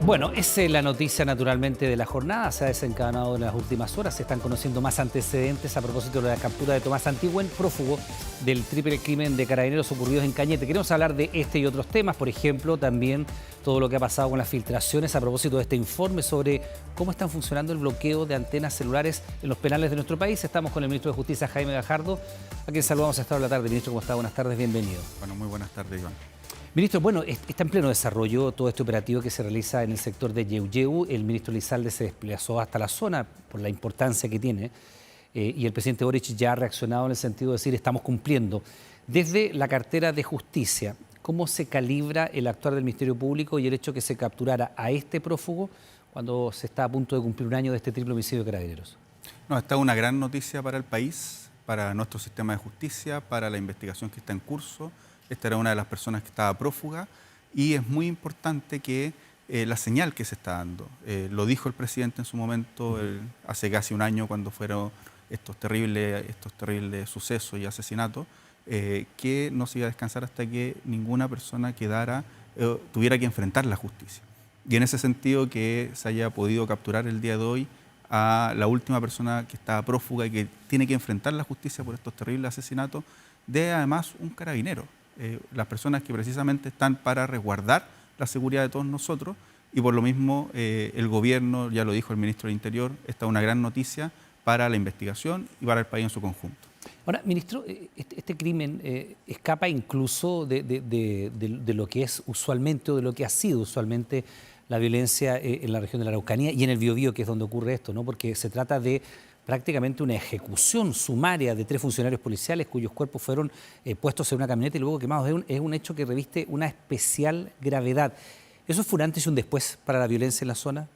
Bueno, esa es la noticia naturalmente de la jornada, se ha desencadenado en las últimas horas, se están conociendo más antecedentes a propósito de la captura de Tomás Antigüen, prófugo del triple crimen de carabineros ocurridos en Cañete. Queremos hablar de este y otros temas, por ejemplo, también todo lo que ha pasado con las filtraciones a propósito de este informe sobre cómo están funcionando el bloqueo de antenas celulares en los penales de nuestro país. Estamos con el ministro de Justicia, Jaime Gajardo, a quien saludamos a esta hora de la tarde. Ministro, ¿cómo está? Buenas tardes, bienvenido. Bueno, muy buenas tardes, Iván. Ministro, bueno, está en pleno desarrollo todo este operativo que se realiza en el sector de Yeuyeu. El ministro Lizalde se desplazó hasta la zona por la importancia que tiene y el presidente Boric ya ha reaccionado en el sentido de decir estamos cumpliendo. Desde la cartera de Justicia, ¿cómo se calibra el actuar del Ministerio Público y el hecho que se capturara a este prófugo cuando se está a punto de cumplir un año de este triple homicidio de Carabineros? No, esta es una gran noticia para el país, para nuestro sistema de justicia, para la investigación que está en curso. Esta era una de las personas que estaba prófuga y es muy importante que la señal que se está dando, lo dijo el presidente en su momento, hace casi un año cuando fueron estos terribles sucesos y asesinatos, que no se iba a descansar hasta que ninguna persona tuviera que enfrentar la justicia. Y en ese sentido que se haya podido capturar el día de hoy a la última persona que estaba prófuga y que tiene que enfrentar la justicia por estos terribles asesinatos, de además un carabinero. Las personas que precisamente están para resguardar la seguridad de todos nosotros y por lo mismo el gobierno, ya lo dijo el ministro del Interior, esta es una gran noticia para la investigación y para el país en su conjunto. Ahora, ministro, este crimen escapa incluso de lo que es usualmente o de lo que ha sido usualmente la violencia en la región de la Araucanía y en el Biobío, que es donde ocurre esto, ¿no? Porque se trata de prácticamente una ejecución sumaria de 3 funcionarios policiales cuyos cuerpos fueron puestos en una camioneta y luego quemados. Es un hecho que reviste una especial gravedad. ¿Eso fue un antes y un después para la violencia en la zona?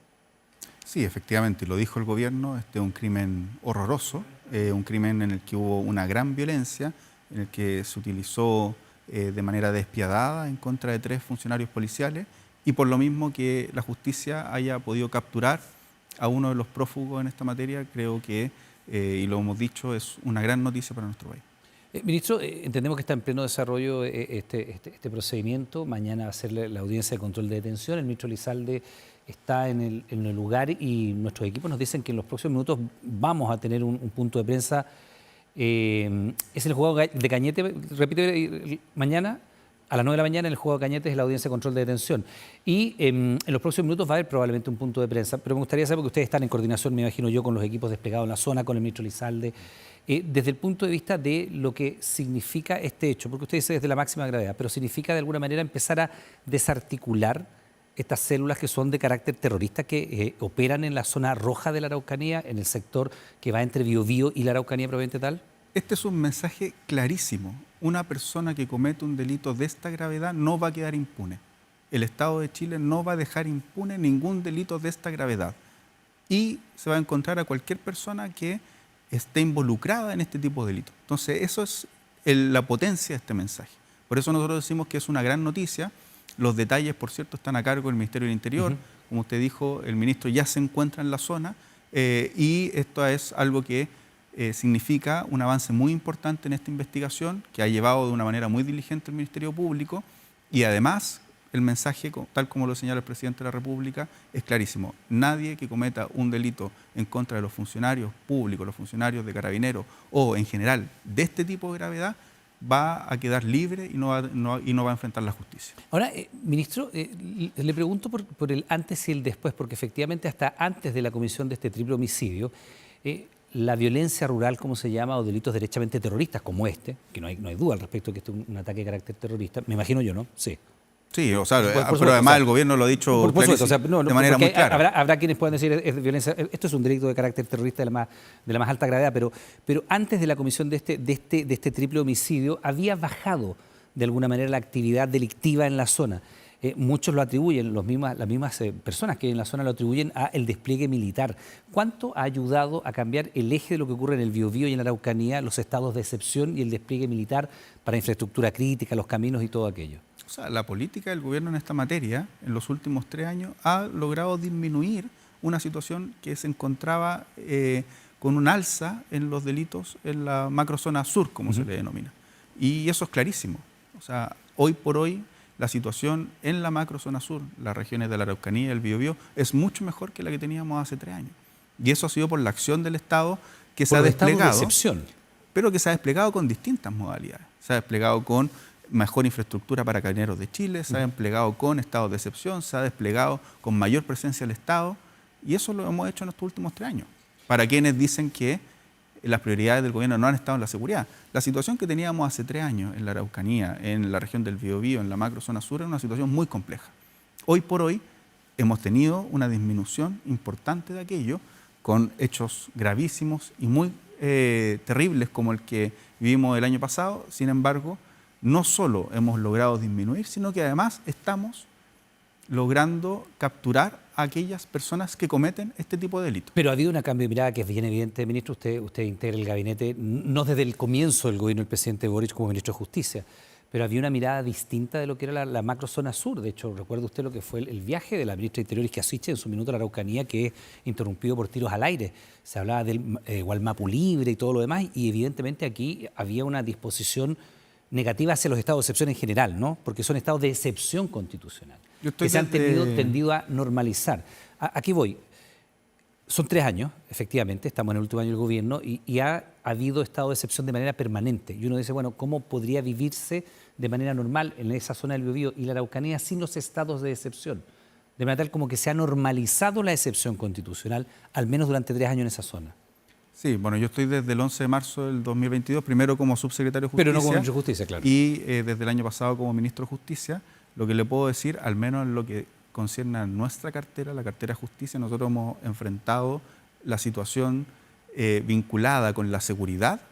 Sí, efectivamente, lo dijo el gobierno, este es un crimen horroroso, un crimen en el que hubo una gran violencia, en el que se utilizó de manera despiadada en contra de 3 funcionarios policiales y por lo mismo que la justicia haya podido capturar a uno de los prófugos en esta materia, creo que, y lo hemos dicho, es una gran noticia para nuestro país. Ministro, entendemos que está en pleno desarrollo este procedimiento. Mañana va a ser la audiencia de control de detención. El ministro Lizalde está en el lugar y nuestros equipos nos dicen que en los próximos minutos vamos a tener un punto de prensa. Es el juzgado de Cañete, repite, mañana a las 9 de la mañana en el juzgado de Cañete es la audiencia de control de detención. Y en los próximos minutos va a haber probablemente un punto de prensa. Pero me gustaría saber, porque ustedes están en coordinación, me imagino yo, con los equipos desplegados en la zona, con el ministro Lizalde, desde el punto de vista de lo que significa este hecho, porque usted dice desde la máxima gravedad, pero significa de alguna manera empezar a desarticular estas células que son de carácter terrorista que operan en la zona roja de la Araucanía, en el sector que va entre Biobío y la Araucanía propiamente tal. Este es un mensaje clarísimo. Una persona que comete un delito de esta gravedad no va a quedar impune. El Estado de Chile no va a dejar impune ningún delito de esta gravedad. Y se va a encontrar a cualquier persona que esté involucrada en este tipo de delitos. Entonces, eso es la potencia de este mensaje. Por eso nosotros decimos que es una gran noticia. Los detalles, por cierto, están a cargo del Ministerio del Interior. Como usted dijo, el ministro ya se encuentra en la zona y esto es algo que significa un avance muy importante en esta investigación que ha llevado de una manera muy diligente el Ministerio Público y además el mensaje, tal como lo señala el presidente de la República, es clarísimo. Nadie que cometa un delito en contra de los funcionarios públicos, los funcionarios de Carabineros o en general de este tipo de gravedad va a quedar libre y no va a enfrentar la justicia. Ahora, ministro, le pregunto por el antes y el después, porque efectivamente hasta antes de la comisión de este triple homicidio, la violencia rural, como se llama, o delitos derechamente terroristas como este, que no hay duda al respecto de que este es un ataque de carácter terrorista, me imagino yo, ¿no? Sí. Sí, o sea, Por pero supuesto, además el gobierno lo ha dicho por supuesto, o sea, de manera muy clara. Habrá quienes puedan decir es violencia, esto es un delito de carácter terrorista de la más alta gravedad, pero antes de la comisión de este triple homicidio había bajado de alguna manera la actividad delictiva en la zona. Muchos lo atribuyen, las mismas personas que en la zona lo atribuyen a el despliegue militar. ¿Cuánto ha ayudado a cambiar el eje de lo que ocurre en el Biobío y en la Araucanía, los estados de excepción y el despliegue militar para infraestructura crítica, los caminos y todo aquello? O sea, la política del gobierno en esta materia, en los últimos 3 años, ha logrado disminuir una situación que se encontraba con un alza en los delitos en la macrozona sur, como se le denomina. Y eso es clarísimo. O sea, hoy por hoy la situación en la macrozona sur, las regiones de la Araucanía y el Biobío, es mucho mejor que la que teníamos hace 3 años. Y eso ha sido por la acción del Estado que se ha desplegado, de excepción. pero que se ha desplegado con distintas modalidades. Se ha desplegado con mejor infraestructura para Carabineros de Chile, se ha desplegado con estados de excepción, se ha desplegado con mayor presencia del Estado, y eso lo hemos hecho en estos últimos 3 años. Para quienes dicen que las prioridades del gobierno no han estado en la seguridad. La situación que teníamos hace 3 años en la Araucanía, en la región del Biobío, en la macrozona sur, era una situación muy compleja. Hoy por hoy hemos tenido una disminución importante de aquello, con hechos gravísimos y muy terribles como el que vivimos el año pasado. Sin embargo, no solo hemos logrado disminuir, sino que además estamos logrando capturar a aquellas personas que cometen este tipo de delitos. Pero ha habido un cambio de mirada que es bien evidente, ministro. Usted integra el gabinete, no desde el comienzo del gobierno del presidente Boric como ministro de Justicia, pero había una mirada distinta de lo que era la macrozona sur. De hecho, recuerda usted lo que fue el viaje de la ministra de Interior Isquiasiche en su minuto a la Araucanía, que es interrumpido por tiros al aire. Se hablaba del Gualmapu libre y todo lo demás, y evidentemente aquí había una disposición negativa hacia los estados de excepción en general, ¿no? Porque son estados de excepción constitucional que se han tendido a normalizar. Aquí voy. Son 3 años, efectivamente, estamos en el último año del gobierno y ha habido estado de excepción de manera permanente. Y uno dice, bueno, ¿cómo podría vivirse de manera normal en esa zona del Biobío y la Araucanía sin los estados de excepción? De manera tal como que se ha normalizado la excepción constitucional, al menos durante 3 años en esa zona. Sí, bueno, yo estoy desde el 11 de marzo del 2022, primero como subsecretario de Justicia. Pero no como ministro de Justicia, claro. Y desde el año pasado como ministro de Justicia. Lo que le puedo decir, al menos en lo que concierne a nuestra cartera, la cartera de Justicia, nosotros hemos enfrentado la situación vinculada con la seguridad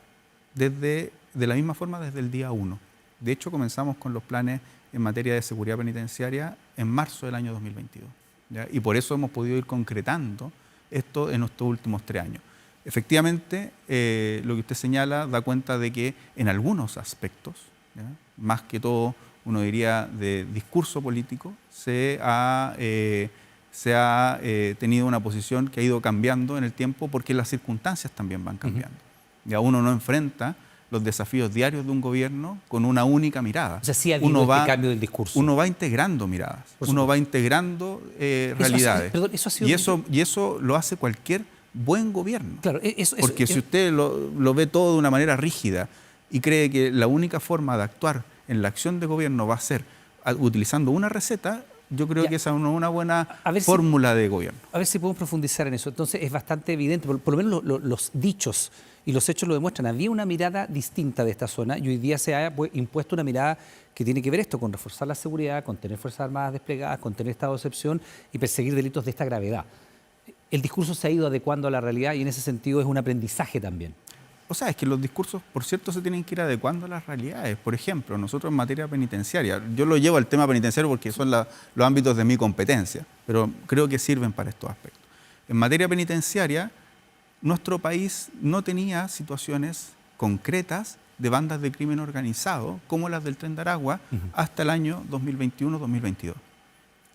de la misma forma desde el día 1. De hecho, comenzamos con los planes en materia de seguridad penitenciaria en marzo del año 2022. ¿Ya? Y por eso hemos podido ir concretando esto en estos últimos 3 años. Efectivamente, lo que usted señala da cuenta de que en algunos aspectos, ¿ya?, más que todo, uno diría, de discurso político, se ha tenido una posición que ha ido cambiando en el tiempo porque las circunstancias también van cambiando. Ya uno no enfrenta los desafíos diarios de un gobierno con una única mirada. O sea, sí ha habido cambio del discurso. Uno va integrando miradas, uno va integrando realidades. Eso ha sido y eso lo hace cualquier buen gobierno. Claro, porque si usted lo ve todo de una manera rígida y cree que la única forma de actuar en la acción de gobierno va a ser utilizando una receta, yo creo que esa no es una buena fórmula de gobierno. A ver si podemos profundizar en eso. Entonces es bastante evidente, por lo menos los dichos y los hechos lo demuestran. Había una mirada distinta de esta zona y hoy día se ha impuesto una mirada que tiene que ver esto con reforzar la seguridad, con tener Fuerzas Armadas desplegadas, con tener estado de excepción y perseguir delitos de esta gravedad. El discurso se ha ido adecuando a la realidad y en ese sentido es un aprendizaje también. O sea, es que los discursos, por cierto, se tienen que ir adecuando a las realidades. Por ejemplo, nosotros en materia penitenciaria, yo lo llevo al tema penitenciario porque son los ámbitos de mi competencia, pero creo que sirven para estos aspectos. En materia penitenciaria, nuestro país no tenía situaciones concretas de bandas de crimen organizado como las del Tren de Aragua hasta el año 2021-2022.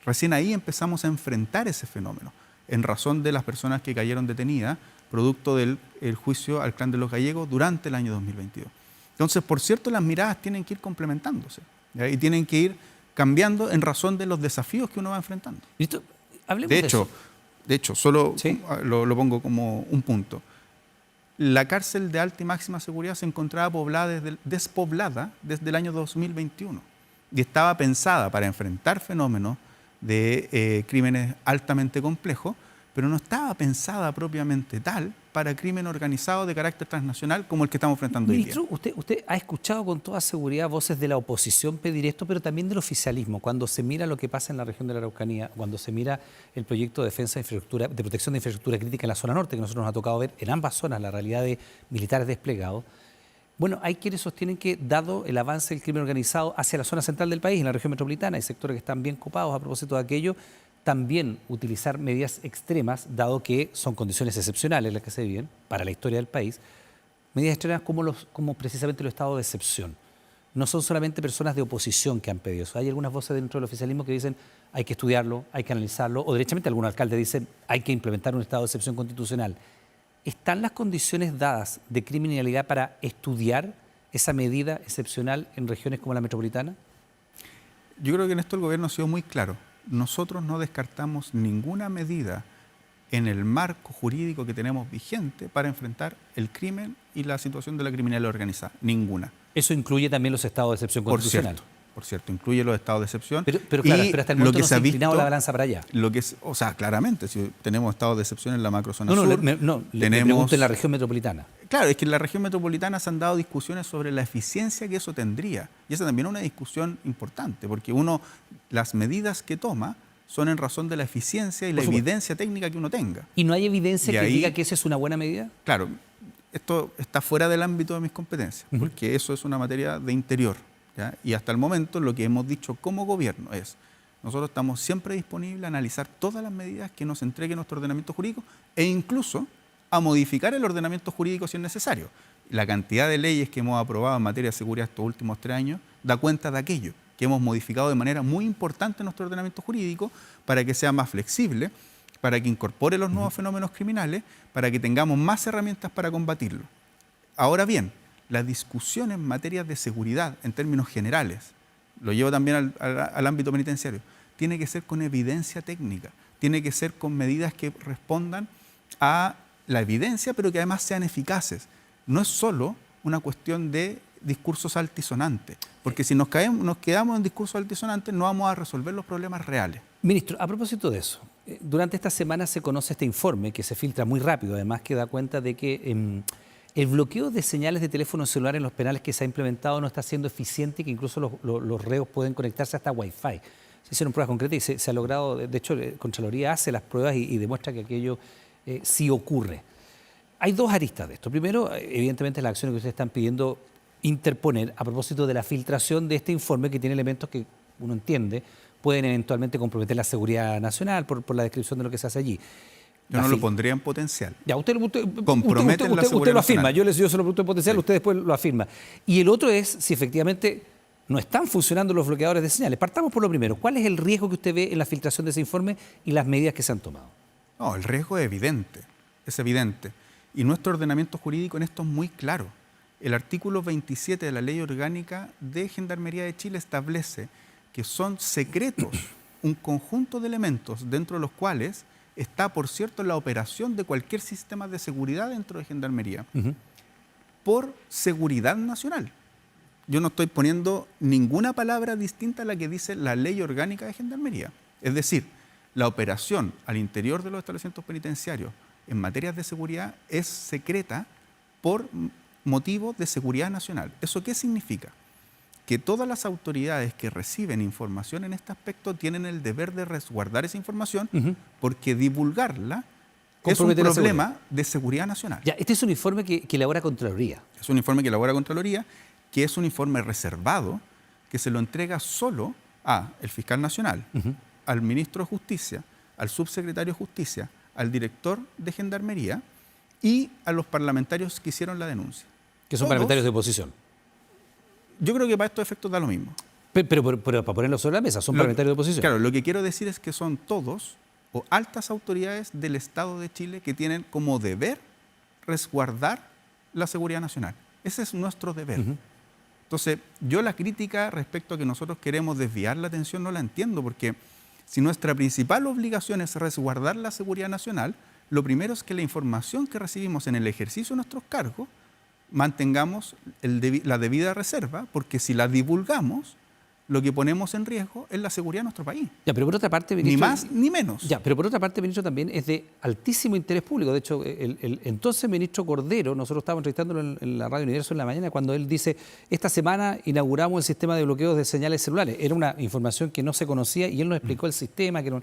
Recién ahí empezamos a enfrentar ese fenómeno en razón de las personas que cayeron detenidas producto del juicio al clan de los Gallegos durante el año 2022. Entonces, por cierto, las miradas tienen que ir complementándose, ¿ya? Y tienen que ir cambiando en razón de los desafíos que uno va enfrentando. ¿Listo? Hablemos de eso. De hecho, solo ¿sí? lo pongo como un punto. La cárcel de alta y máxima seguridad se encontraba despoblada desde el año 2021 y estaba pensada para enfrentar fenómenos de crímenes altamente complejos, pero no estaba pensada propiamente tal para crimen organizado de carácter transnacional como el que estamos enfrentando hoy día. Ministro, usted ha escuchado con toda seguridad voces de la oposición pedir esto, pero también del oficialismo. Cuando se mira lo que pasa en la región de la Araucanía, cuando se mira el proyecto de defensa de infraestructura, de protección de infraestructura crítica en la zona norte, que nosotros nos ha tocado ver en ambas zonas la realidad de militares desplegados, bueno, hay quienes sostienen que, dado el avance del crimen organizado hacia la zona central del país, en la región metropolitana, hay sectores que están bien copados a propósito de aquello, también utilizar medidas extremas, dado que son condiciones excepcionales las que se viven para la historia del país, medidas extremas como precisamente los estados de excepción. No son solamente personas de oposición que han pedido eso. Hay algunas voces dentro del oficialismo que dicen hay que estudiarlo, hay que analizarlo, o derechamente algún alcalde dice hay que implementar un estado de excepción constitucional. ¿Están las condiciones dadas de criminalidad para estudiar esa medida excepcional en regiones como la metropolitana? Yo creo que en esto el gobierno ha sido muy claro. Nosotros no descartamos ninguna medida en el marco jurídico que tenemos vigente para enfrentar el crimen y la situación de la criminalidad organizada. Ninguna. Eso incluye también los estados de excepción constitucional. Por cierto, incluye los estados de excepción. Pero claro, pero hasta el momento no se ha inclinado la balanza para allá. O sea, claramente, si tenemos estados de excepción en la macrozona sur. Le pregunto en la región metropolitana. Claro, es que en la región metropolitana se han dado discusiones sobre la eficiencia que eso tendría. Y esa también es una discusión importante, porque las medidas que toma son en razón de la eficiencia y la evidencia técnica que uno tenga. ¿Y no hay evidencia que diga que esa es una buena medida? Claro, esto está fuera del ámbito de mis competencias, porque eso es una materia de interior. ¿Ya? Y hasta el momento lo que hemos dicho como gobierno es, nosotros estamos siempre disponibles a analizar todas las medidas que nos entregue nuestro ordenamiento jurídico e incluso a modificar el ordenamiento jurídico si es necesario. La cantidad de leyes que hemos aprobado en materia de seguridad estos últimos 3 años da cuenta de aquello, que hemos modificado de manera muy importante nuestro ordenamiento jurídico para que sea más flexible, para que incorpore los nuevos fenómenos criminales, para que tengamos más herramientas para combatirlo. Ahora bien, la discusión en materia de seguridad, en términos generales, lo llevo también al ámbito penitenciario, tiene que ser con evidencia técnica, tiene que ser con medidas que respondan a la evidencia, pero que además sean eficaces. No es solo una cuestión de discursos altisonantes, porque si nos quedamos en discursos altisonantes no vamos a resolver los problemas reales. Ministro, a propósito de eso, durante esta semana se conoce este informe que se filtra muy rápido, además que da cuenta de que el bloqueo de señales de teléfono celular en los penales que se ha implementado no está siendo eficiente y que incluso los reos pueden conectarse hasta Wi-Fi. Se hicieron pruebas concretas y se ha logrado, de hecho, Contraloría hace las pruebas y demuestra que aquello sí ocurre. Hay dos aristas de esto. Primero, evidentemente, las acciones que ustedes están pidiendo interponer a propósito de la filtración de este informe que tiene elementos que uno entiende pueden eventualmente comprometer la seguridad nacional por la descripción de lo que se hace allí. Yo no lo pondría en potencial. Ya, usted comprometen la seguridad usted lo afirma. nacional. Yo se lo pregunto en potencial, sí. Usted después lo afirma. Y el otro es si efectivamente no están funcionando los bloqueadores de señales. Partamos por lo primero. ¿Cuál es el riesgo que usted ve en la filtración de ese informe y las medidas que se han tomado? No, el riesgo es evidente. Es evidente. Y nuestro ordenamiento jurídico en esto es muy claro. El artículo 27 de la Ley Orgánica de Gendarmería de Chile establece que son secretos un conjunto de elementos dentro de los cuales está, por cierto, la operación de cualquier sistema de seguridad dentro de Gendarmería, por seguridad nacional. Yo no estoy poniendo ninguna palabra distinta a la que dice la Ley Orgánica de Gendarmería. Es decir, la operación al interior de los establecimientos penitenciarios en materias de seguridad es secreta por motivos de seguridad nacional. ¿Eso qué significa? Que todas las autoridades que reciben información en este aspecto tienen el deber de resguardar esa información porque divulgarla es un problema de seguridad nacional. Ya, este es un informe que elabora Contraloría. Es un informe que elabora Contraloría, que es un informe reservado, que se lo entrega solo al fiscal nacional, al ministro de Justicia, al subsecretario de Justicia, al director de Gendarmería y a los parlamentarios que hicieron la denuncia. Que son parlamentarios de oposición. Yo creo que para estos efectos da lo mismo. Pero para ponerlo sobre la mesa, son parlamentarios de oposición. Claro, lo que quiero decir es que son todos o altas autoridades del Estado de Chile que tienen como deber resguardar la seguridad nacional. Ese es nuestro deber. Entonces, yo la crítica respecto a que nosotros queremos desviar la atención no la entiendo, porque si nuestra principal obligación es resguardar la seguridad nacional, lo primero es que la información que recibimos en el ejercicio de nuestros cargos mantengamos la debida reserva, porque si la divulgamos, lo que ponemos en riesgo es la seguridad de nuestro país. Ya, pero por otra parte, ministro, ni más ni menos. Ya, pero por otra parte, ministro, también es de altísimo interés público. De hecho, el entonces ministro Cordero, nosotros estábamos entrevistándolo en la Radio Universo en la mañana, cuando él dice, esta semana inauguramos el sistema de bloqueos de señales celulares. Era una información que no se conocía y él nos explicó el sistema, que era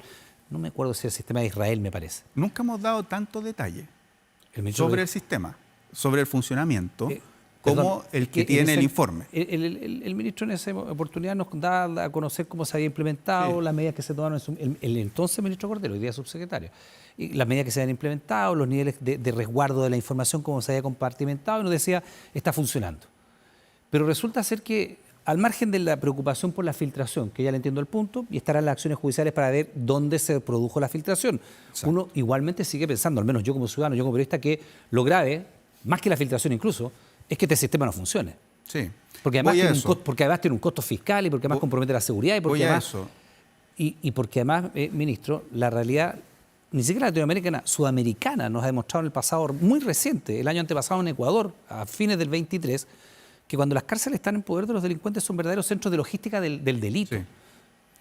no me acuerdo si era el sistema de Israel, me parece. Nunca hemos dado tanto detalle sobre el sistema, sobre el funcionamiento, como el que tiene el informe. El ministro en esa oportunidad nos da a conocer cómo se había implementado, las medidas que se tomaron, el entonces ministro Cordero, hoy día subsecretario, y las medidas que se habían implementado, los niveles de resguardo de la información, cómo se había compartimentado, y nos decía, está funcionando. Pero resulta ser que, al margen de la preocupación por la filtración, que ya le entiendo el punto, y estarán las acciones judiciales para ver dónde se produjo la filtración, exacto, uno igualmente sigue pensando, al menos yo como ciudadano, yo como periodista, que lo grave, más que la filtración incluso, es que este sistema no funcione. Sí. Porque además, Voy a tiene un eso. costo, porque además tiene un costo fiscal y porque además compromete la seguridad y porque Voy a además, eso. y porque además, ministro, la realidad, ni siquiera latinoamericana, sudamericana, nos ha demostrado en el pasado muy reciente, el año antepasado en Ecuador, a fines del 23, que cuando las cárceles están en poder de los delincuentes son verdaderos centros de logística del delito. Sí.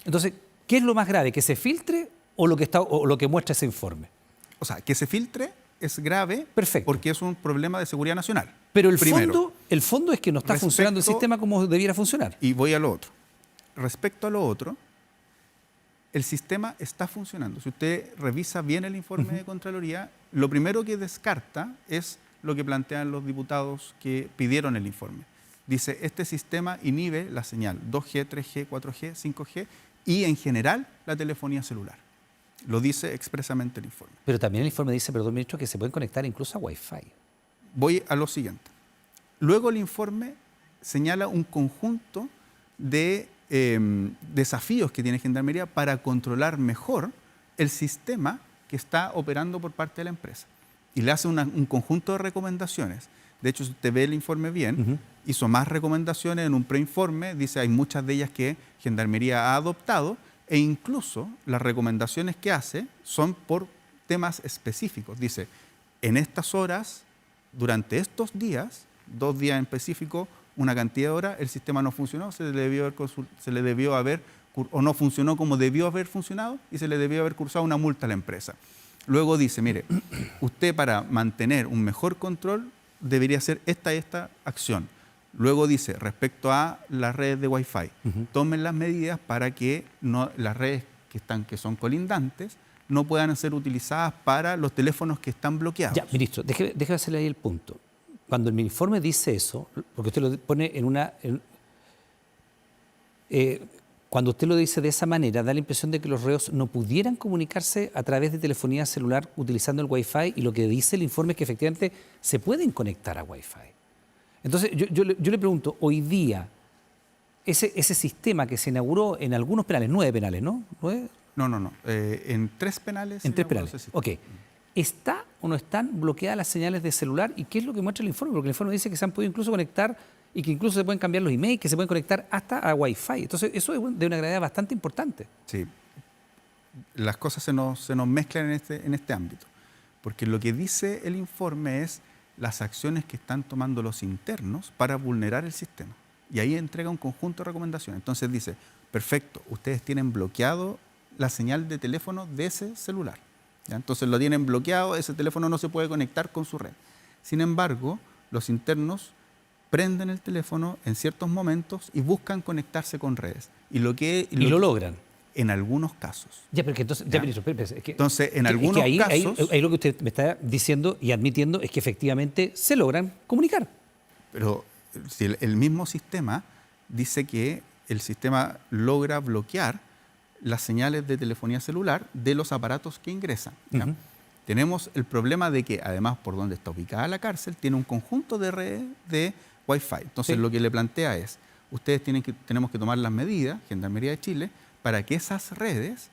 Entonces, ¿qué es lo más grave? ¿Que se filtre o lo que muestra ese informe? O sea, que se filtre es grave. Perfecto. Porque es un problema de seguridad nacional. Pero Primero. el fondo es que no está funcionando el sistema como debiera funcionar. Y voy a lo otro. Respecto a lo otro, el sistema está funcionando. Si usted revisa bien el informe de Contraloría, lo primero que descarta es lo que plantean los diputados que pidieron el informe. Dice, este sistema inhibe la señal 2G, 3G, 4G, 5G y en general la telefonía celular. Lo dice expresamente el informe. Pero también el informe dice, perdón, ministro, que se pueden conectar incluso a Wi-Fi. Voy a lo siguiente. Luego el informe señala un conjunto de desafíos que tiene Gendarmería para controlar mejor el sistema que está operando por parte de la empresa. Y le hace un conjunto de recomendaciones. De hecho, si usted ve el informe bien, hizo más recomendaciones en un preinforme. Dice, hay muchas de ellas que Gendarmería ha adoptado e incluso las recomendaciones que hace son por temas específicos. Dice, en estas horas, durante estos días, 2 días en específico, una cantidad de horas, el sistema no funcionó, se le debió haber o no funcionó como debió haber funcionado y se le debió haber cursado una multa a la empresa. Luego dice, mire, usted para mantener un mejor control debería hacer esta acción. Luego dice, respecto a las redes de Wi-Fi, tomen las medidas para que las redes que son colindantes no puedan ser utilizadas para los teléfonos que están bloqueados. Ya, ministro, déjeme hacerle ahí el punto. Cuando el informe dice eso, porque usted lo pone cuando usted lo dice de esa manera, da la impresión de que los reos no pudieran comunicarse a través de telefonía celular utilizando el Wi-Fi, y lo que dice el informe es que efectivamente se pueden conectar a Wi-Fi. Entonces, yo le pregunto, hoy día, ese sistema que se inauguró en algunos penales, 9 penales, ¿no? ¿9? No. En 3 penales. En 3 penales. Ok. ¿Está o no están bloqueadas las señales de celular? ¿Y qué es lo que muestra el informe? Porque el informe dice que se han podido incluso conectar y que incluso se pueden cambiar los emails, que se pueden conectar hasta a Wi-Fi. Entonces, eso es de una gravedad bastante importante. Sí. Las cosas se nos mezclan en este ámbito. Porque lo que dice el informe es las acciones que están tomando los internos para vulnerar el sistema. Y ahí entrega un conjunto de recomendaciones. Entonces dice, perfecto, ustedes tienen bloqueado la señal de teléfono de ese celular. ¿Ya? Entonces lo tienen bloqueado, ese teléfono no se puede conectar con su red. Sin embargo, los internos prenden el teléfono en ciertos momentos y buscan conectarse con redes. Y lo logran. En algunos casos. Ya, pero que entonces, ya, ministro, entonces, en algunos casos... Ahí lo que usted me está diciendo y admitiendo es que efectivamente se logran comunicar. Pero si el mismo sistema dice que el sistema logra bloquear las señales de telefonía celular de los aparatos que ingresan. ¿Ya? Tenemos el problema de que, además, por donde está ubicada la cárcel, tiene un conjunto de redes de Wi-Fi. Entonces, lo que le plantea es, ustedes tenemos que tomar las medidas, Gendarmería de Chile, para que esas redes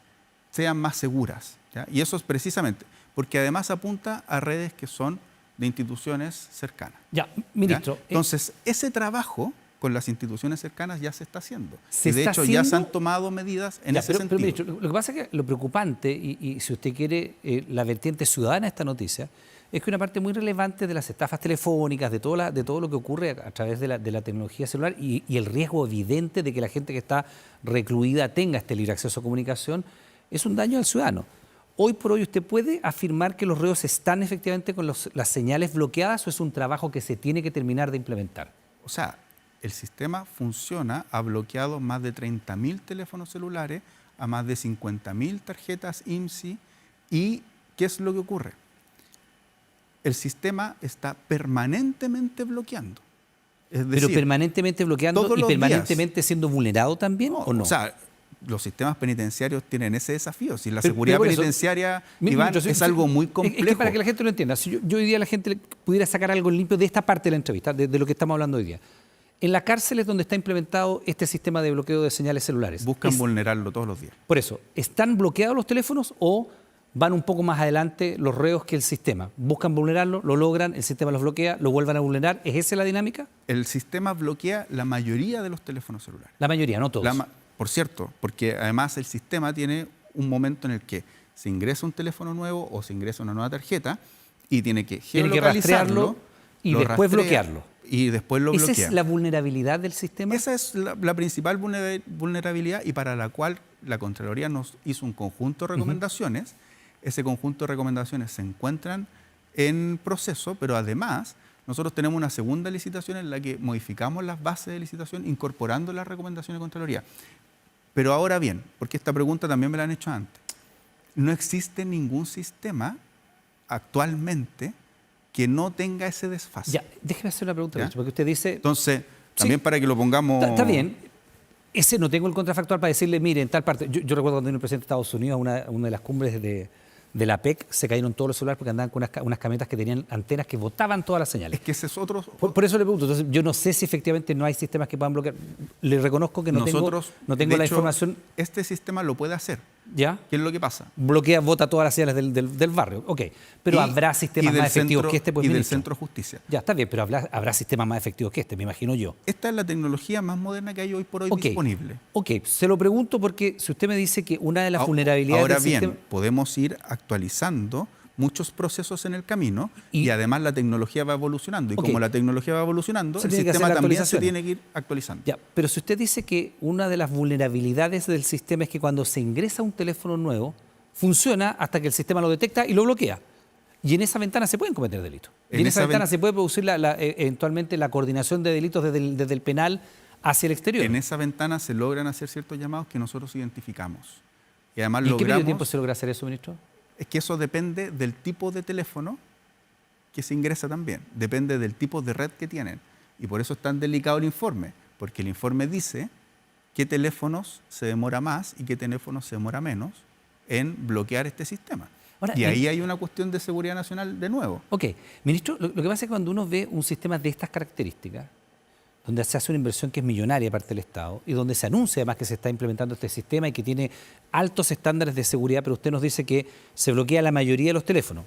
sean más seguras. ¿Ya? Y eso es precisamente, porque además apunta a redes que son de instituciones cercanas. Ya, ministro. ¿Ya? Entonces, ese trabajo con las instituciones cercanas ya se está haciendo. Y de hecho, ya se han tomado medidas en ese sentido. Pero, ministro, lo que pasa es que lo preocupante, y si usted quiere, la vertiente ciudadana de esta noticia, es que una parte muy relevante de las estafas telefónicas, de todo lo que ocurre a través de la tecnología celular y el riesgo evidente de que la gente que está recluida tenga este libre acceso a comunicación, es un daño al ciudadano. Hoy por hoy, ¿usted puede afirmar que los reos están efectivamente con las señales bloqueadas o es un trabajo que se tiene que terminar de implementar? O sea, el sistema funciona, ha bloqueado más de 30.000 teléfonos celulares, a más de 50.000 tarjetas IMSI. ¿Y qué es lo que ocurre? El sistema está permanentemente bloqueando. Es decir, ¿pero permanentemente bloqueando y permanentemente días siendo vulnerado también o no? O sea, los sistemas penitenciarios tienen ese desafío. Si la seguridad penitenciaria, Iván, es algo muy complejo. Es que para que la gente lo entienda, si yo hoy día la gente pudiera sacar algo limpio de esta parte de la entrevista, de lo que estamos hablando hoy día. En las cárceles donde está implementado este sistema de bloqueo de señales celulares. Buscan vulnerarlo todos los días. Por eso, ¿están bloqueados los teléfonos o van un poco más adelante los reos que el sistema. Buscan vulnerarlo, lo logran, el sistema los bloquea, lo vuelvan a vulnerar. ¿Es esa la dinámica? El sistema bloquea la mayoría de los teléfonos celulares. La mayoría, no todos. Por cierto, porque además el sistema tiene un momento en el que se ingresa un teléfono nuevo o se ingresa una nueva tarjeta y tiene que geolocalizarlo y después bloquearlo. Y después lo bloquea. ¿Esa es la vulnerabilidad del sistema? Esa es la principal vulnerabilidad y para la cual la Contraloría nos hizo un conjunto de recomendaciones. Ese conjunto de recomendaciones se encuentran en proceso, pero además nosotros tenemos una segunda licitación en la que modificamos las bases de licitación incorporando las recomendaciones de Contraloría. Pero ahora bien, porque esta pregunta también me la han hecho antes, no existe ningún sistema actualmente que no tenga ese desfase. Ya, déjeme hacer una pregunta, porque usted dice... Entonces, también sí, para que lo pongamos... Está bien. Ese no tengo el contrafactual para decirle, mire, en tal parte... Yo recuerdo cuando vino el presidente de Estados Unidos a una de las cumbres de la PEC, se cayeron todos los celulares porque andaban con unas camionetas que tenían antenas que botaban todas las señales. Es que ese es otro... Por eso le pregunto. Entonces, yo no sé si efectivamente no hay sistemas que puedan bloquear. Le reconozco que no tengo la información. Este sistema lo puede hacer. ¿Ya? ¿Qué es lo que pasa? Bloquea, bota todas las señales del barrio. Ok. Pero habrá sistemas más efectivos que este, pues, y del ministro. Centro de Justicia. Ya, está bien, pero habrá sistemas más efectivos que este, me imagino yo. Esta es la tecnología más moderna que hay hoy por hoy disponible. Ok, se lo pregunto porque si usted me dice que una de las vulnerabilidades ahora del bien, sistema... podemos ir actualizando muchos procesos en el camino y además la tecnología va evolucionando. Y como la tecnología va evolucionando, el sistema también se tiene que ir actualizando. Ya, pero si usted dice que una de las vulnerabilidades del sistema es que cuando se ingresa un teléfono nuevo, funciona hasta que el sistema lo detecta y lo bloquea. Y en esa ventana se pueden cometer delitos. Y en esa ventana se puede producir eventualmente la coordinación de delitos desde el penal hacia el exterior. En esa ventana se logran hacer ciertos llamados que nosotros identificamos. Y además ¿En qué periodo de tiempo se logra hacer eso, ministro? Es que eso depende del tipo de teléfono que se ingresa también. Depende del tipo de red que tienen. Y por eso es tan delicado el informe. Porque el informe dice qué teléfonos se demora más y qué teléfonos se demora menos en bloquear este sistema. Ahora, y ahí hay una cuestión de seguridad nacional de nuevo. Ok. Ministro, lo que pasa es que cuando uno ve un sistema de estas características, donde se hace una inversión que es millonaria parte del Estado y donde se anuncia además que se está implementando este sistema y que tiene altos estándares de seguridad, pero usted nos dice que se bloquea la mayoría de los teléfonos.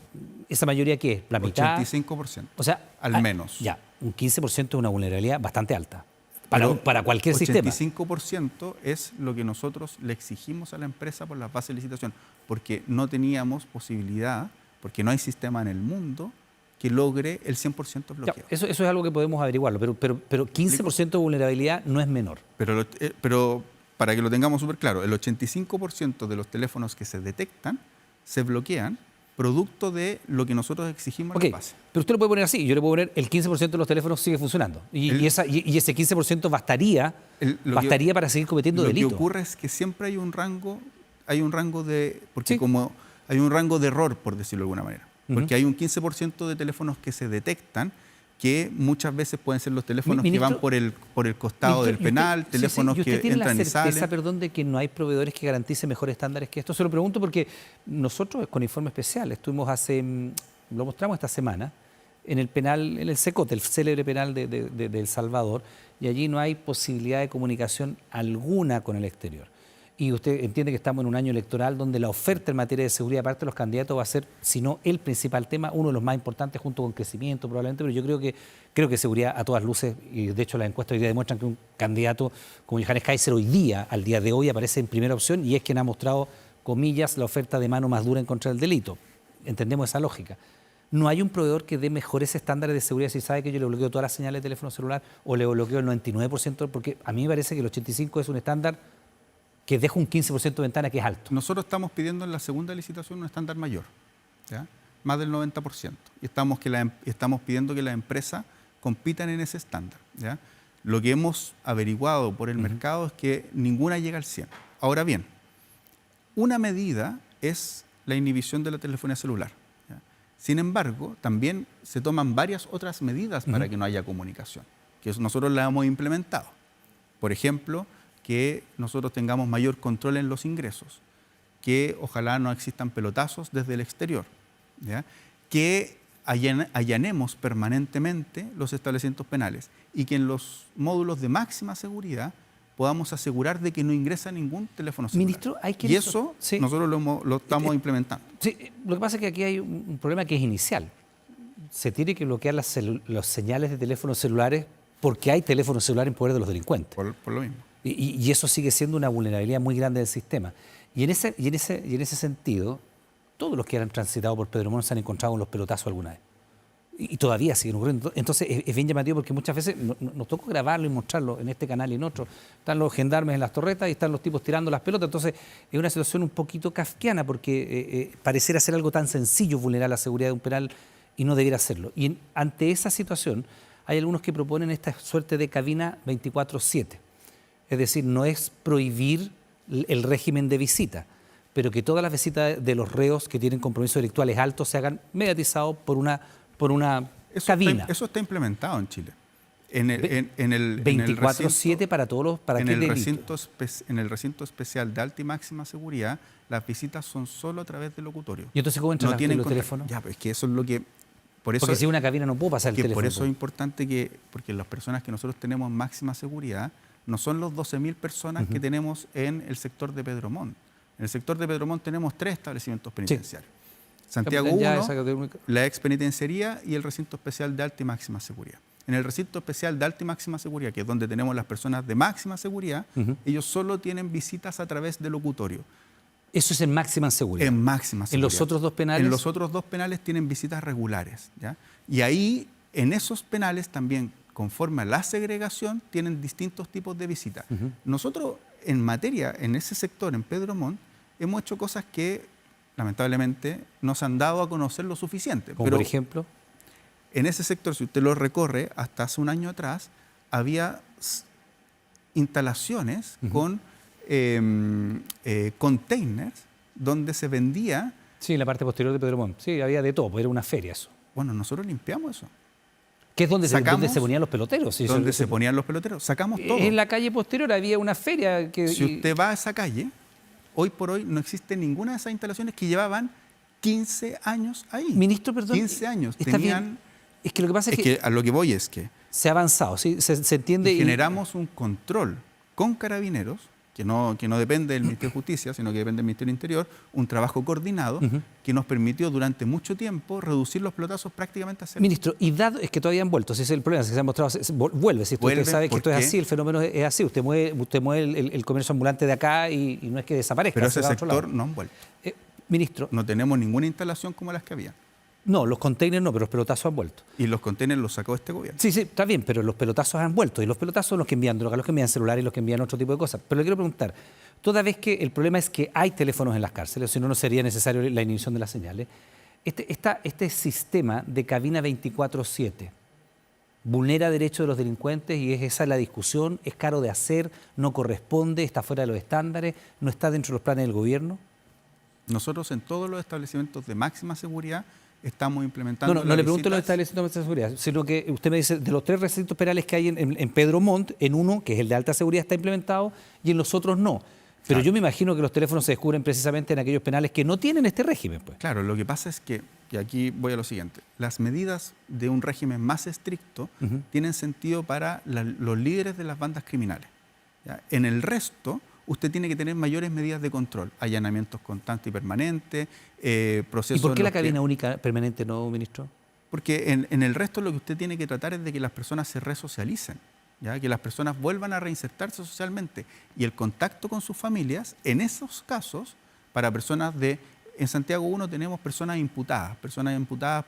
¿Esa mayoría qué es? ¿La mitad? 85%. O sea, al menos. Ya, un 15% es una vulnerabilidad bastante alta para cualquier sistema. 85% es lo que nosotros le exigimos a la empresa por las bases de licitación, porque no teníamos posibilidad, porque no hay sistema en el mundo que logre el 100% bloqueo. Ya, eso es algo que podemos averiguarlo, pero 15% de vulnerabilidad no es menor. Pero para que lo tengamos súper claro, el 85% de los teléfonos que se detectan se bloquean producto de lo que nosotros exigimos en la base. Pero usted lo puede poner así, yo le puedo poner el 15% de los teléfonos sigue funcionando. Y ese 15% bastaría para seguir cometiendo delitos. Lo que ocurre es que siempre hay un rango de... Porque como hay un rango de error, por decirlo de alguna manera. Porque hay un 15% de teléfonos que se detectan que muchas veces pueden ser los teléfonos que van por el costado del penal, teléfonos que entran y salen. ¿Y usted tiene la certeza, de que no hay proveedores que garanticen mejores estándares que esto? Se lo pregunto porque nosotros con Informe Especial estuvimos lo mostramos esta semana, en el penal, en el CECOT, el célebre penal de El Salvador, y allí no hay posibilidad de comunicación alguna con el exterior. Y usted entiende que estamos en un año electoral donde la oferta en materia de seguridad, aparte de los candidatos, va a ser, si no el principal tema, uno de los más importantes junto con crecimiento probablemente, pero yo creo que seguridad a todas luces, y de hecho las encuestas hoy día demuestran que un candidato como Johannes Kaiser al día de hoy, aparece en primera opción y es quien ha mostrado, comillas, la oferta de mano más dura en contra del delito. Entendemos esa lógica. No hay un proveedor que dé mejores estándares de seguridad si sabe que yo le bloqueo todas las señales de teléfono celular o le bloqueo el 99%, porque a mí me parece que el 85% es un estándar que deja un 15% de ventana que es alto. Nosotros estamos pidiendo en la segunda licitación un estándar mayor, ¿ya? Más del 90%. Y estamos pidiendo que las empresas compitan en ese estándar, ¿ya? Lo que hemos averiguado por el mercado es que ninguna llega al 100%. Ahora bien, una medida es la inhibición de la telefonía celular, ¿ya? Sin embargo, también se toman varias otras medidas para que no haya comunicación, que nosotros las hemos implementado. Por ejemplo, que nosotros tengamos mayor control en los ingresos, que ojalá no existan pelotazos desde el exterior, ¿ya? Que allanemos permanentemente los establecimientos penales y que en los módulos de máxima seguridad podamos asegurar de que no ingresa ningún teléfono celular. Ministro, hay que... Y eso sí, nosotros lo estamos implementando. sí, lo que pasa es que aquí hay un problema que es inicial. Se tiene que bloquear los señales de teléfonos celulares porque hay teléfonos celulares en poder de los delincuentes. Por lo mismo. Y eso sigue siendo una vulnerabilidad muy grande del sistema. Y en ese sentido, todos los que han transitado por Pedro Montt se han encontrado con los pelotazos alguna vez. Y todavía siguen ocurriendo. Entonces es bien llamativo porque muchas veces nos tocó grabarlo y mostrarlo en este canal y en otro. Están los gendarmes en las torretas y están los tipos tirando las pelotas. Entonces es una situación un poquito kafkiana porque pareciera ser algo tan sencillo vulnerar la seguridad de un penal y no debiera hacerlo. Y ante esa situación hay algunos que proponen esta suerte de cabina 24/7. Es decir, no es prohibir el régimen de visita, pero que todas las visitas de los reos que tienen compromisos delictuales altos se hagan mediatizados por una cabina. Eso está implementado en Chile. En el 24/7 para todos los... ¿Para en qué el delito? en el recinto especial de alta y máxima seguridad, las visitas son solo a través del locutorio. ¿Y entonces cómo entran los teléfonos? Ya, pues es que eso es lo que... Por eso, porque si una cabina no puedo pasar el teléfono. Por eso es importante porque las personas que nosotros tenemos en máxima seguridad no son los 12.000 personas que tenemos en el sector de Pedro Montt. En el sector de Pedro Montt tenemos 3 establecimientos penitenciarios. Sí. Santiago 1, la ex penitenciaría y el recinto especial de alta y máxima seguridad. En el recinto especial de alta y máxima seguridad, que es donde tenemos las personas de máxima seguridad, ellos solo tienen visitas a través del locutorio. Eso es en máxima seguridad. En máxima seguridad. ¿En los otros dos penales? En los otros 2 penales tienen visitas regulares, ¿ya? Y ahí, en esos penales también, conforme a la segregación, tienen distintos tipos de visitas. Nosotros, en materia, en ese sector, en Pedro Montt, hemos hecho cosas que, lamentablemente, no se han dado a conocer lo suficiente. ¿Como por ejemplo? En ese sector, si usted lo recorre, hasta hace un año atrás, había instalaciones con containers donde se vendía... Sí, en la parte posterior de Pedro Montt. Sí, había de todo, pues era una feria eso. Bueno, nosotros limpiamos eso. ¿Qué es donde se ponían los peloteros? Sí, donde se ponían los peloteros. Sacamos todo. En la calle posterior había una feria que... Si usted va a esa calle, hoy por hoy no existe ninguna de esas instalaciones que llevaban 15 años ahí. Ministro, perdón. 15 años. Está bien. Es que lo que pasa es que... a lo que voy es que... Se ha avanzado, ¿sí? Se entiende... Y generamos un control con Carabineros, que no depende del Ministerio de Justicia, sino que depende del Ministerio del Interior, un trabajo coordinado que nos permitió durante mucho tiempo reducir los pelotazos prácticamente a cero. Ministro, y dado es que todavía han vuelto, si ese es el problema, si se ha mostrado, vuelve, si usted sabe que esto es así, el fenómeno es así, usted mueve el comercio ambulante de acá y no es que desaparezca. Pero ese sector no han vuelto. Ministro. No tenemos ninguna instalación como las que había. No, los containers no, pero los pelotazos han vuelto. Y los containers los sacó este gobierno. Sí, está bien, pero los pelotazos han vuelto. Y los pelotazos son los que envían drogas, los que envían celulares, los que envían otro tipo de cosas. Pero le quiero preguntar, toda vez que el problema es que hay teléfonos en las cárceles, si no, no sería necesario la inhibición de las señales, este sistema de cabina 24/7 vulnera derechos de los delincuentes y esa es la discusión, es caro de hacer, no corresponde, está fuera de los estándares, no está dentro de los planes del gobierno. Nosotros en todos los establecimientos de máxima seguridad estamos implementando... No le pregunto los establecimientos de seguridad, sino que usted me dice, de los 3 recintos penales que hay en Pedro Montt, en uno, que es el de alta seguridad, está implementado y en los otros no. Pero yo me imagino que los teléfonos se descubren precisamente en aquellos penales que no tienen este régimen. Pues. Claro, lo que pasa es que, y aquí voy a lo siguiente, las medidas de un régimen más estricto tienen sentido para los líderes de las bandas criminales. ¿Ya? En el resto... usted tiene que tener mayores medidas de control, allanamientos constantes y permanentes, procesos... ¿Y por qué la cabina única permanente no, ministro? Porque en el resto lo que usted tiene que tratar es de que las personas se resocialicen, ¿ya? Que las personas vuelvan a reinsertarse socialmente. Y el contacto con sus familias, en esos casos, para personas de... En Santiago 1 tenemos personas imputadas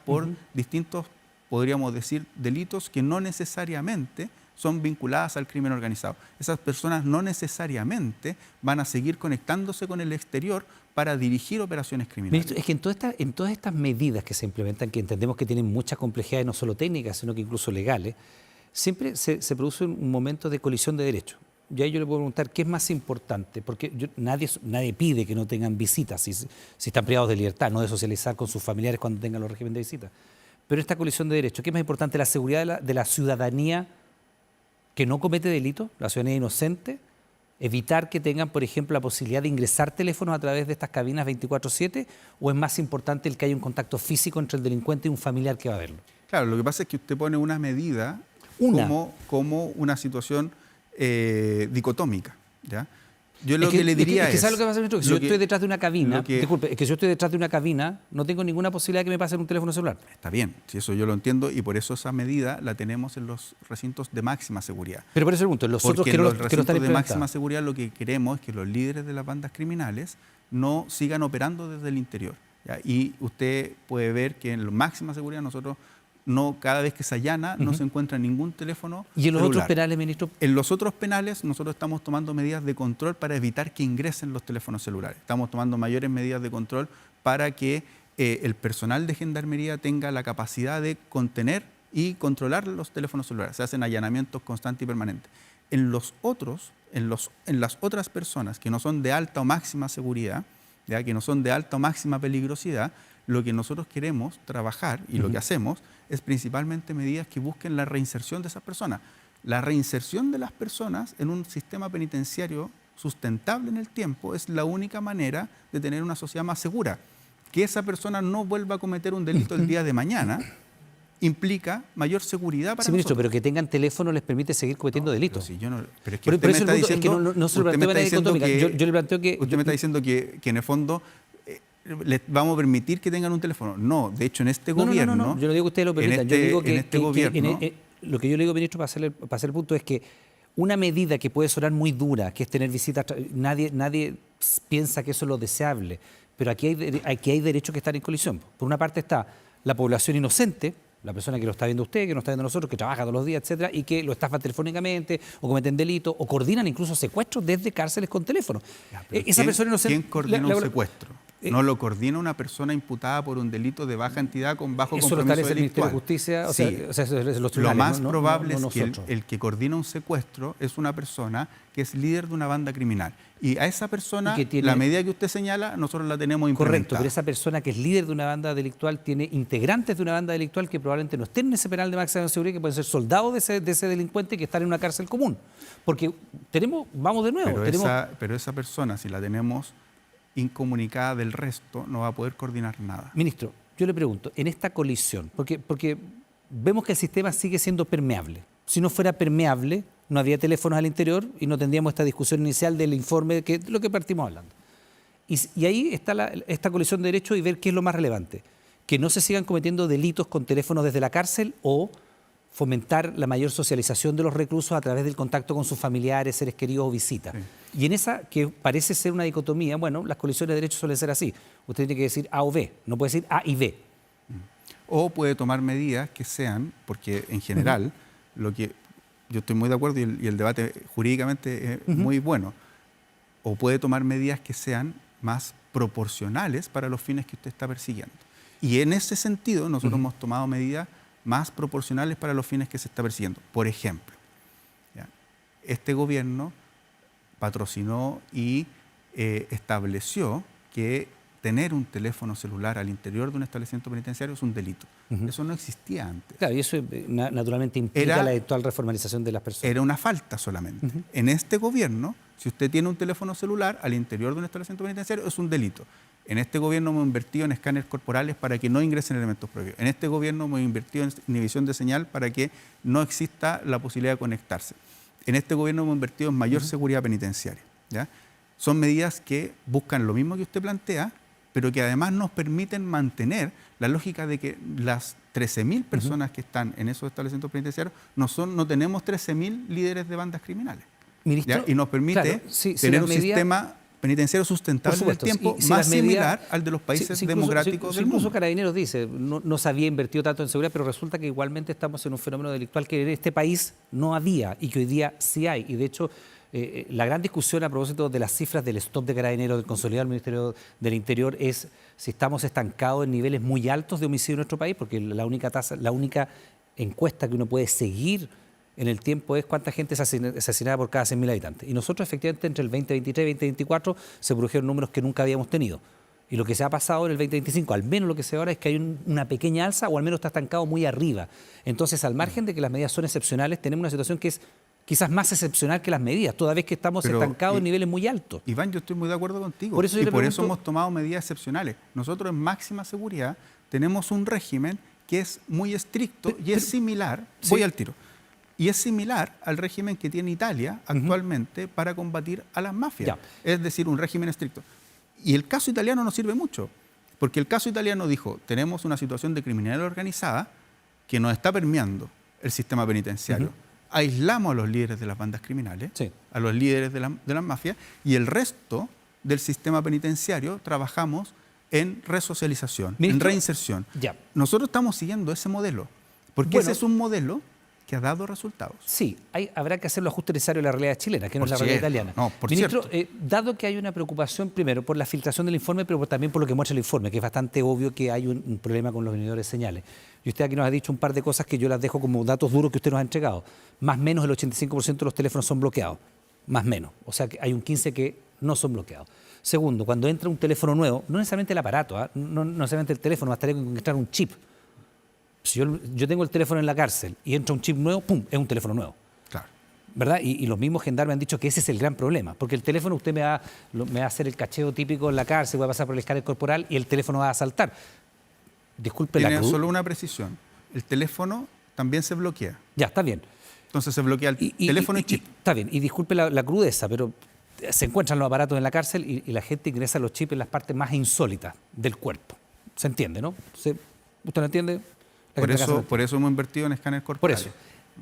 por distintos, podríamos decir, delitos que no necesariamente... son vinculadas al crimen organizado. Esas personas no necesariamente van a seguir conectándose con el exterior para dirigir operaciones criminales. Ministro, es que en todas estas medidas que se implementan, que entendemos que tienen mucha complejidad, no solo técnicas, sino que incluso legales, siempre se produce un momento de colisión de derechos. Y ahí yo le puedo preguntar, ¿qué es más importante? Porque nadie pide que no tengan visitas si están privados de libertad, no de socializar con sus familiares cuando tengan los regímenes de visita. Pero esta colisión de derechos, ¿qué es más importante? ¿La seguridad de la ciudadanía que no comete delito, la ciudadanía inocente, evitar que tengan, por ejemplo, la posibilidad de ingresar teléfonos a través de estas cabinas 24/7, o es más importante el que haya un contacto físico entre el delincuente y un familiar que va a verlo? Claro, lo que pasa es que usted pone una medida como una situación dicotómica, ¿ya? Yo lo que le diría es... ¿Sabes lo que pasa, ministro? Que si yo estoy detrás de una cabina, disculpe, es que si yo estoy detrás de una cabina, no tengo ninguna posibilidad de que me pasen un teléfono celular. Está bien, si eso yo lo entiendo, y por eso esa medida la tenemos en los recintos de máxima seguridad. Pero por eso pregunto, los otros que no están implementados. De máxima seguridad lo que queremos es que los líderes de las bandas criminales no sigan operando desde el interior, ¿ya? Y usted puede ver que en la máxima seguridad nosotros cada vez que se allana no se encuentra ningún teléfono ¿Y en los celular. otros penales, ministro? En los otros penales nosotros estamos tomando medidas de control para evitar que ingresen los teléfonos celulares. Estamos tomando mayores medidas de control para que el personal de gendarmería tenga la capacidad de contener y controlar los teléfonos celulares. Se hacen allanamientos constantes y permanentes. En las otras personas que no son de alta o máxima seguridad, ¿ya? Que no son de alta o máxima peligrosidad, lo que nosotros queremos trabajar y lo que hacemos es principalmente medidas que busquen la reinserción de esas personas. La reinserción de las personas en un sistema penitenciario sustentable en el tiempo es la única manera de tener una sociedad más segura. Que esa persona no vuelva a cometer un delito el día de mañana implica mayor seguridad para sí, ministro, nosotros. pero que tengan teléfono les permite seguir cometiendo delitos. Sí, pero es que usted me está diciendo... Yo le planteo que... Usted me está diciendo que en el fondo... ¿les vamos a permitir que tengan un teléfono? No, de hecho en este gobierno... No, yo no digo que ustedes lo permitan, yo digo que... gobierno... lo que yo le digo, ministro, para hacer el punto es que una medida que puede sonar muy dura, que es tener visitas, nadie piensa que eso es lo deseable, pero aquí hay derechos que están en colisión. Por una parte está la población inocente, la persona que lo está viendo usted, que nos está viendo nosotros, que trabaja todos los días, etcétera, y que lo estafan telefónicamente, o cometen delitos, o coordinan incluso secuestros desde cárceles con teléfono. Esa persona inocente... ¿Quién coordina un secuestro? No lo coordina una persona imputada por un delito de baja entidad con bajo compromiso delictual. Eso lo establece el Ministerio de Justicia, lo más probable es que el que coordina un secuestro es una persona que es líder de una banda criminal. Y a esa persona, la medida que usted señala, nosotros la tenemos implementada. Correcto, pero esa persona que es líder de una banda delictual tiene integrantes de una banda delictual que probablemente no estén en ese penal de máxima seguridad, que pueden ser soldados de ese delincuente que están en una cárcel común. Porque vamos de nuevo. Pero esa persona, si la tenemos incomunicada del resto, no va a poder coordinar nada. Ministro, yo le pregunto, en esta colisión, porque vemos que el sistema sigue siendo permeable. Si no fuera permeable, no habría teléfonos al interior y no tendríamos esta discusión inicial del informe de lo que partimos hablando. Y ahí está esta colisión de derechos y ver qué es lo más relevante. Que no se sigan cometiendo delitos con teléfonos desde la cárcel o fomentar la mayor socialización de los reclusos a través del contacto con sus familiares, seres queridos o visitas. Sí. Y en esa, que parece ser una dicotomía, bueno, las colisiones de derechos suelen ser así. Usted tiene que decir A o B, no puede decir A y B. O puede tomar medidas que sean, porque en general, lo que yo estoy muy de acuerdo y el debate jurídicamente es muy bueno, o puede tomar medidas que sean más proporcionales para los fines que usted está persiguiendo. Y en ese sentido, nosotros hemos tomado medidas más proporcionales para los fines que se está persiguiendo. Por ejemplo, ¿ya? Este gobierno patrocinó y estableció que tener un teléfono celular al interior de un establecimiento penitenciario es un delito. Eso no existía antes. Claro, y eso naturalmente implica la actual reformalización de las personas. Era una falta solamente. En este gobierno, si usted tiene un teléfono celular al interior de un establecimiento penitenciario, es un delito. En este gobierno hemos invertido en escáneres corporales para que no ingresen elementos prohibidos. En este gobierno hemos invertido en inhibición de señal para que no exista la posibilidad de conectarse. En este gobierno hemos invertido en mayor seguridad penitenciaria, ¿ya? Son medidas que buscan lo mismo que usted plantea, pero que además nos permiten mantener la lógica de que las 13.000 personas que están en esos establecimientos penitenciarios no tenemos 13.000 líderes de bandas criminales. Ministro, y nos permite tener un sistema penitenciario sustentable en el tiempo más similar al de los países democráticos del mundo. Incluso Carabineros dice, no se había invertido tanto en seguridad, pero resulta que igualmente estamos en un fenómeno delictual que en este país no había y que hoy día sí hay. Y de hecho, la gran discusión a propósito de las cifras del stop de Carabineros, del consolidado del Ministerio del Interior, es si estamos estancados en niveles muy altos de homicidio en nuestro país, porque la única encuesta que uno puede seguir en el tiempo es cuánta gente es asesinada por cada 100.000 habitantes. Y nosotros efectivamente entre el 2023 y 2024 se produjeron números que nunca habíamos tenido. Y lo que se ha pasado en el 2025, al menos lo que se ve ahora es que hay una pequeña alza o al menos está estancado muy arriba. Entonces, al margen de que las medidas son excepcionales, tenemos una situación que es quizás más excepcional que las medidas, toda vez que estamos estancados en niveles muy altos. Iván, yo estoy muy de acuerdo contigo. Por eso hemos tomado medidas excepcionales. Nosotros en máxima seguridad tenemos un régimen que es muy estricto y es similar, voy al tiro, Y es similar al régimen que tiene Italia actualmente para combatir a las mafias. Ya. Es decir, un régimen estricto. Y el caso italiano nos sirve mucho, porque el caso italiano dijo, tenemos una situación de criminalidad organizada que nos está permeando el sistema penitenciario. Aislamos a los líderes de las bandas criminales, Sí. a los líderes de las mafias, y el resto del sistema penitenciario trabajamos en resocialización, en Ministro, reinserción. ya. Nosotros estamos siguiendo ese modelo, porque Bueno, ese es un modelo que ha dado resultados. Sí, habrá que hacer los ajustes necesarios a la realidad chilena, que no Por es la realidad cierto, italiana. no, por Ministro, cierto. dado que hay una preocupación, primero, por la filtración del informe, pero también por lo que muestra el informe, que es bastante obvio que hay un problema con los vendedores de señales. Y usted aquí nos ha dicho un par de cosas que yo las dejo como datos duros que usted nos ha entregado. Más o menos el 85% de los teléfonos son bloqueados. Más o menos. O sea, que hay un 15% que no son bloqueados. Segundo, cuando entra un teléfono nuevo, no necesariamente el aparato, no necesariamente el teléfono, bastaría con encontrar un chip. Si yo tengo el teléfono en la cárcel y entra un chip nuevo, ¡pum!, es un teléfono nuevo. Claro. ¿Verdad? Y los mismos gendarmes han dicho que ese es el gran problema, porque el teléfono usted me va a hacer el cacheo típico en la cárcel, voy a pasar por el escáner corporal y el teléfono va a saltar. Disculpe la Tiene cruz. solo una precisión. El teléfono también se bloquea. Ya, está bien. Entonces se bloquea el teléfono y chip. Está bien, y disculpe la crudeza, pero se encuentran los aparatos en la cárcel y la gente ingresa los chips en las partes más insólitas del cuerpo. ¿Se entiende, no? ¿Usted lo entiende? Por eso hemos invertido en escáner Por corporal. eso,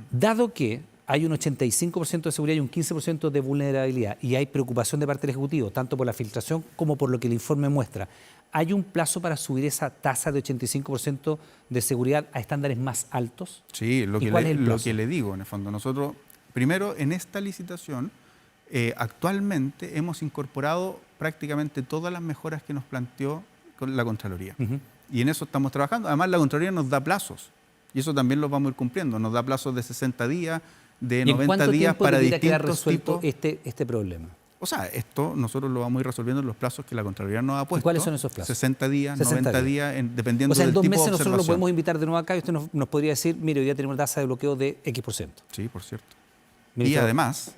dado que hay un 85% de seguridad y un 15% de vulnerabilidad y hay preocupación de parte del Ejecutivo, tanto por la filtración como por lo que el informe muestra, ¿hay un plazo para subir esa tasa de 85% de seguridad a estándares más altos? Sí, lo ¿Y cuál es el plazo? que le digo, en el fondo. Nosotros, primero, en esta licitación, actualmente hemos incorporado prácticamente todas las mejoras que nos planteó con la Contraloría. Y en eso estamos trabajando. Además, la Contraloría nos da plazos. Y eso también lo vamos a ir cumpliendo. Nos da plazos de 60 días, de ¿Y en 90 cuánto días tiempo para debiera quedar distintos resuelto tipos. este problema? O sea, esto nosotros lo vamos a ir resolviendo en los plazos que la Contraloría nos ha puesto. cuáles son esos plazos? 60 días, 60 90 días, dependiendo O sea, en del 2 tipo meses de nosotros lo observación. podemos invitar de nuevo acá y usted nos podría decir, mire, hoy día tenemos una tasa de bloqueo de X%. Sí, por cierto. Y Ministro, además,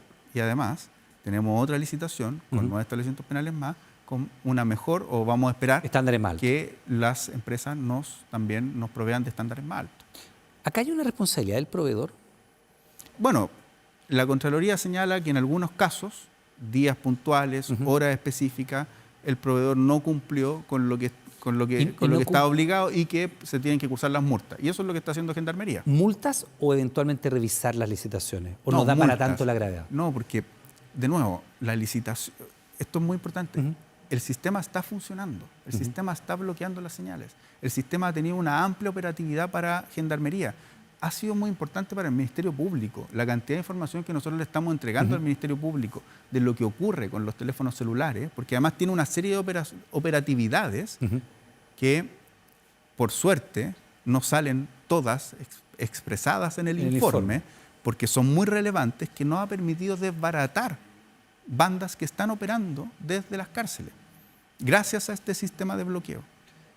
tenemos otra licitación con 9 establecimientos penales más, con una mejor, o vamos a esperar estándares más altos. que las empresas también nos provean de estándares más altos. Acá hay una responsabilidad del proveedor. Bueno, la Contraloría señala que en algunos casos, días puntuales, horas específicas, el proveedor no cumplió con lo que estaba obligado y que se tienen que cursar las multas. Y eso es lo que está haciendo Gendarmería. ¿Multas o eventualmente revisar las licitaciones? ¿O no da para multas. tanto la gravedad? No, porque, de nuevo, la licitación, esto es muy importante. El sistema está funcionando, el sistema está bloqueando las señales, el sistema ha tenido una amplia operatividad para Gendarmería. Ha sido muy importante para el Ministerio Público la cantidad de información que nosotros le estamos entregando al Ministerio Público de lo que ocurre con los teléfonos celulares, porque además tiene una serie de operatividades que, por suerte, no salen todas expresadas en el informe, porque son muy relevantes, que nos ha permitido desbaratar bandas que están operando desde las cárceles, gracias a este sistema de bloqueo.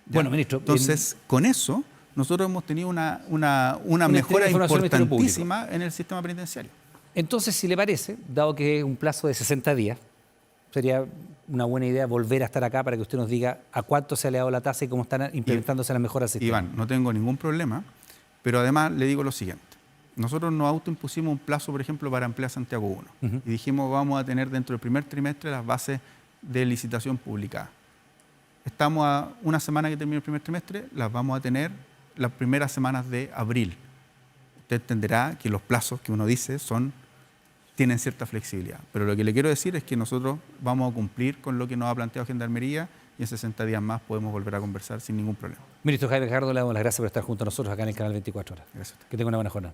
¿Ya? Bueno, ministro. Entonces, con eso, nosotros hemos tenido una mejora importantísima en el sistema penitenciario. Entonces, si le parece, dado que es un plazo de 60 días, sería una buena idea volver a estar acá para que usted nos diga a cuánto se ha elevado la tasa y cómo están implementándose las mejoras del sistema. Iván, no tengo ningún problema, pero además le digo lo siguiente. Nosotros nos autoimpusimos un plazo, por ejemplo, para ampliar Santiago 1. Y dijimos, vamos a tener dentro del primer trimestre las bases de licitación publicadas. Estamos a una semana que termine el primer trimestre, las vamos a tener las primeras semanas de abril. Usted entenderá que los plazos que uno dice tienen cierta flexibilidad. Pero lo que le quiero decir es que nosotros vamos a cumplir con lo que nos ha planteado Gendarmería y en 60 días más podemos volver a conversar sin ningún problema. Ministro Jaime Gajardo, le damos las gracias por estar junto a nosotros acá en el canal 24 Horas. Gracias a usted. Que tenga una buena jornada.